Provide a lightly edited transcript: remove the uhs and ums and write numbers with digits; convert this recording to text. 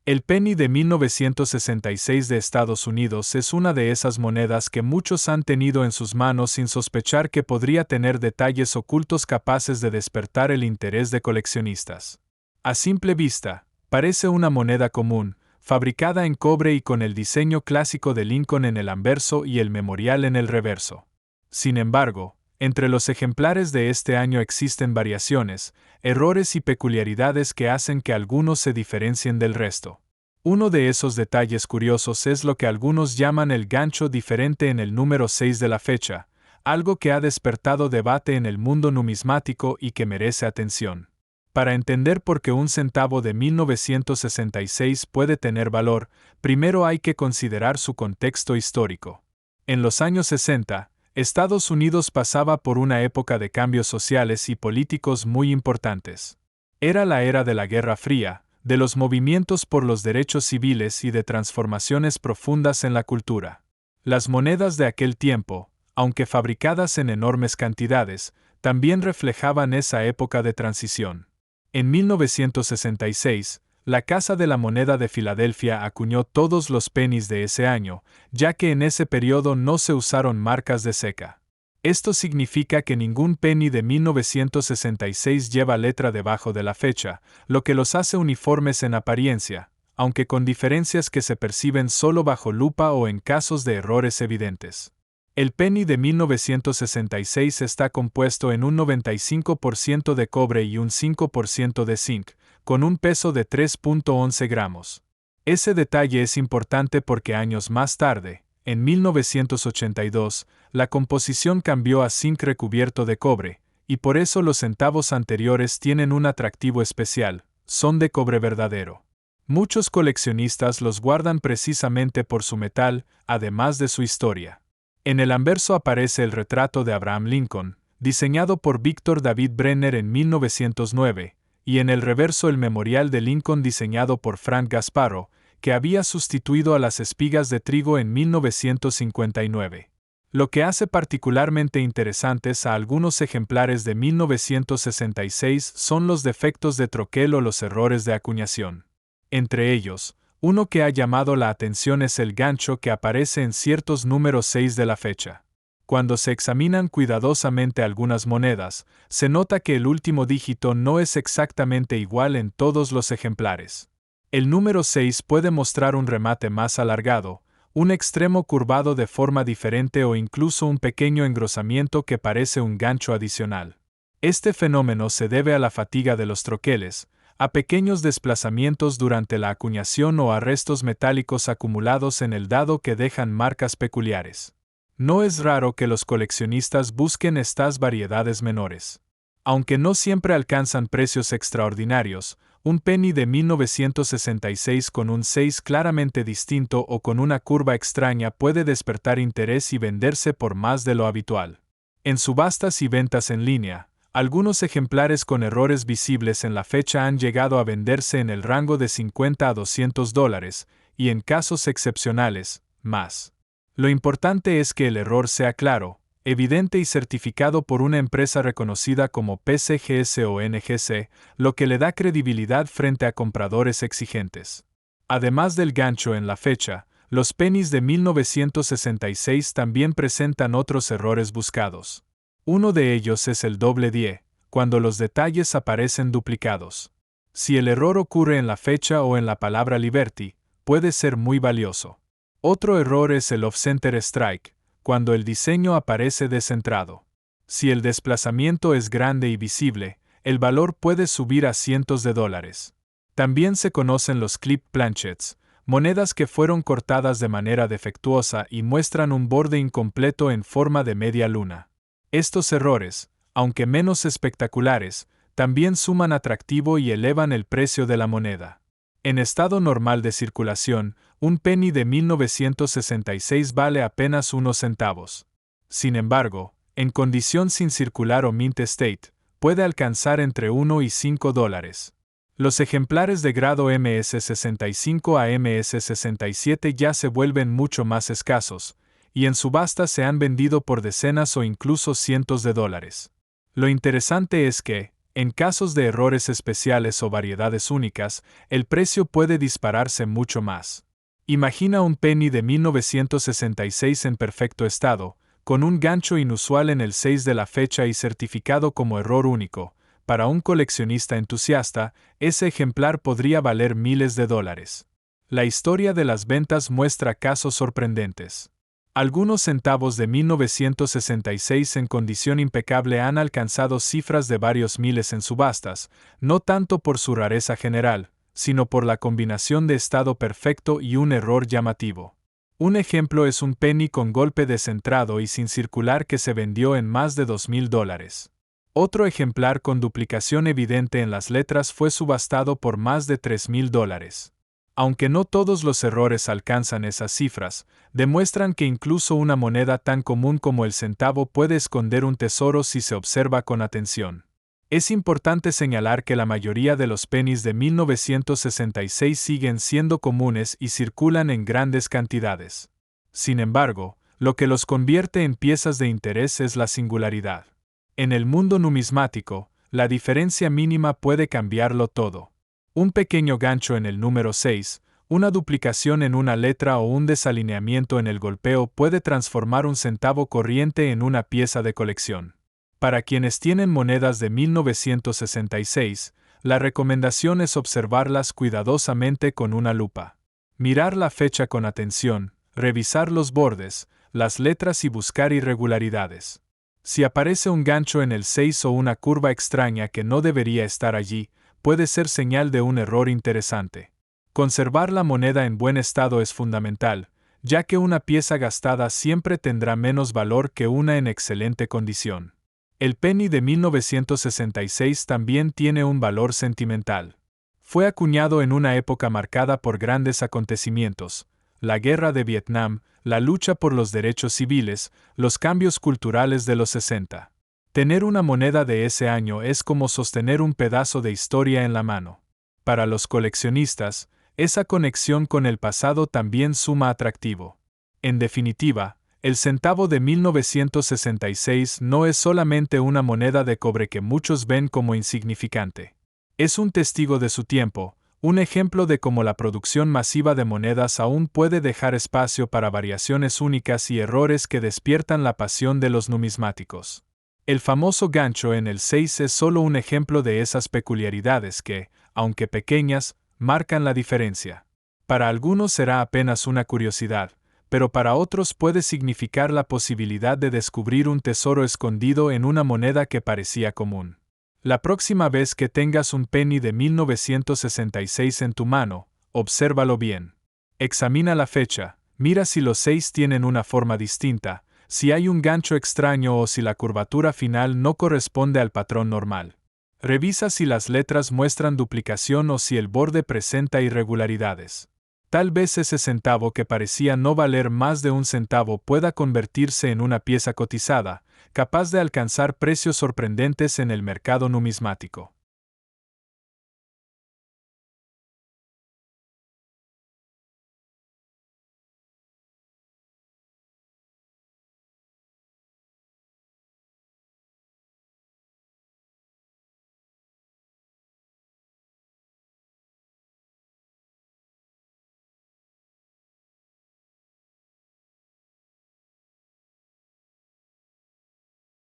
El penny de 1966 de Estados Unidos es una de esas monedas que muchos han tenido en sus manos sin sospechar que podría tener detalles ocultos capaces de despertar el interés de coleccionistas. A simple vista, parece una moneda común, fabricada en cobre y con el diseño clásico de Lincoln en el anverso y el memorial en el reverso. Sin embargo, entre los ejemplares de este año existen variaciones, errores y peculiaridades que hacen que algunos se diferencien del resto. Uno de esos detalles curiosos es lo que algunos llaman el gancho diferente en el número 6 de la fecha, algo que ha despertado debate en el mundo numismático y que merece atención. Para entender por qué un centavo de 1966 puede tener valor, primero hay que considerar su contexto histórico. En los años 60, Estados Unidos pasaba por una época de cambios sociales y políticos muy importantes. Era la era de la Guerra Fría, de los movimientos por los derechos civiles y de transformaciones profundas en la cultura. Las monedas de aquel tiempo, aunque fabricadas en enormes cantidades, también reflejaban esa época de transición. En 1966, la Casa de la Moneda de Filadelfia acuñó todos los pennies de ese año, ya que en ese periodo no se usaron marcas de ceca. Esto significa que ningún penny de 1966 lleva letra debajo de la fecha, lo que los hace uniformes en apariencia, aunque con diferencias que se perciben solo bajo lupa o en casos de errores evidentes. El penny de 1966 está compuesto en un 95% de cobre y un 5% de zinc, con un peso de 3.11 gramos. Ese detalle es importante porque años más tarde, en 1982, la composición cambió a zinc recubierto de cobre, y por eso los centavos anteriores tienen un atractivo especial, son de cobre verdadero. Muchos coleccionistas los guardan precisamente por su metal, además de su historia. En el anverso aparece el retrato de Abraham Lincoln, diseñado por Victor David Brenner en 1909, y en el reverso el memorial de Lincoln diseñado por Frank Gasparro, que había sustituido a las espigas de trigo en 1959. Lo que hace particularmente interesantes a algunos ejemplares de 1966 son los defectos de troquel o los errores de acuñación. Entre ellos, uno que ha llamado la atención es el gancho que aparece en ciertos números 6 de la fecha. Cuando se examinan cuidadosamente algunas monedas, se nota que el último dígito no es exactamente igual en todos los ejemplares. El número 6 puede mostrar un remate más alargado, un extremo curvado de forma diferente o incluso un pequeño engrosamiento que parece un gancho adicional. Este fenómeno se debe a la fatiga de los troqueles, a pequeños desplazamientos durante la acuñación o a restos metálicos acumulados en el dado que dejan marcas peculiares. No es raro que los coleccionistas busquen estas variedades menores. Aunque no siempre alcanzan precios extraordinarios, un penny de 1966 con un 6 claramente distinto o con una curva extraña puede despertar interés y venderse por más de lo habitual. En subastas y ventas en línea, algunos ejemplares con errores visibles en la fecha han llegado a venderse en el rango de $50 a $200, y en casos excepcionales, más. Lo importante es que el error sea claro, evidente y certificado por una empresa reconocida como PCGS o NGC, lo que le da credibilidad frente a compradores exigentes. Además del gancho en la fecha, los pennies de 1966 también presentan otros errores buscados. Uno de ellos es el doble die, cuando los detalles aparecen duplicados. Si el error ocurre en la fecha o en la palabra Liberty, puede ser muy valioso. Otro error es el off-center strike, cuando el diseño aparece descentrado. Si el desplazamiento es grande y visible, el valor puede subir a cientos de dólares. También se conocen los clip planchets, monedas que fueron cortadas de manera defectuosa y muestran un borde incompleto en forma de media luna. Estos errores, aunque menos espectaculares, también suman atractivo y elevan el precio de la moneda. En estado normal de circulación, un penny de 1966 vale apenas unos centavos. Sin embargo, en condición sin circular o mint state, puede alcanzar entre 1 y 5 dólares. Los ejemplares de grado MS65 a MS67 ya se vuelven mucho más escasos, y en subastas se han vendido por decenas o incluso cientos de dólares. Lo interesante es que, En casos de errores especiales o variedades únicas, el precio puede dispararse mucho más. Imagina un penny de 1966 en perfecto estado, con un gancho inusual en el 6 de la fecha y certificado como error único. Para un coleccionista entusiasta, ese ejemplar podría valer miles de dólares. La historia de las ventas muestra casos sorprendentes. Algunos centavos de 1966 en condición impecable han alcanzado cifras de varios miles en subastas, no tanto por su rareza general, sino por la combinación de estado perfecto y un error llamativo. Un ejemplo es un penny con golpe descentrado y sin circular que se vendió en más de $2,000. Otro ejemplar con duplicación evidente en las letras fue subastado por más de $3,000. Aunque no todos los errores alcanzan esas cifras, demuestran que incluso una moneda tan común como el centavo puede esconder un tesoro si se observa con atención. Es importante señalar que la mayoría de los pennies de 1966 siguen siendo comunes y circulan en grandes cantidades. Sin embargo, lo que los convierte en piezas de interés es la singularidad. En el mundo numismático, la diferencia mínima puede cambiarlo todo. Un pequeño gancho en el número 6, una duplicación en una letra o un desalineamiento en el golpeo puede transformar un centavo corriente en una pieza de colección. Para quienes tienen monedas de 1966, la recomendación es observarlas cuidadosamente con una lupa. Mirar la fecha con atención, revisar los bordes, las letras y buscar irregularidades. Si aparece un gancho en el 6 o una curva extraña que no debería estar allí, puede ser señal de un error interesante. Conservar la moneda en buen estado es fundamental, ya que una pieza gastada siempre tendrá menos valor que una en excelente condición. El penny de 1966 también tiene un valor sentimental. Fue acuñado en una época marcada por grandes acontecimientos: la guerra de Vietnam, la lucha por los derechos civiles, los cambios culturales de los 60. Tener una moneda de ese año es como sostener un pedazo de historia en la mano. Para los coleccionistas, esa conexión con el pasado también suma atractivo. En definitiva, el centavo de 1966 no es solamente una moneda de cobre que muchos ven como insignificante. Es un testigo de su tiempo, un ejemplo de cómo la producción masiva de monedas aún puede dejar espacio para variaciones únicas y errores que despiertan la pasión de los numismáticos. El famoso gancho en el 6 es solo un ejemplo de esas peculiaridades que, aunque pequeñas, marcan la diferencia. Para algunos será apenas una curiosidad, pero para otros puede significar la posibilidad de descubrir un tesoro escondido en una moneda que parecía común. La próxima vez que tengas un penny de 1966 en tu mano, obsérvalo bien. Examina la fecha, mira si los 6 tienen una forma distinta, si hay un gancho extraño o si la curvatura final no corresponde al patrón normal. Revisa si las letras muestran duplicación o si el borde presenta irregularidades. Tal vez ese centavo que parecía no valer más de un centavo pueda convertirse en una pieza cotizada, capaz de alcanzar precios sorprendentes en el mercado numismático.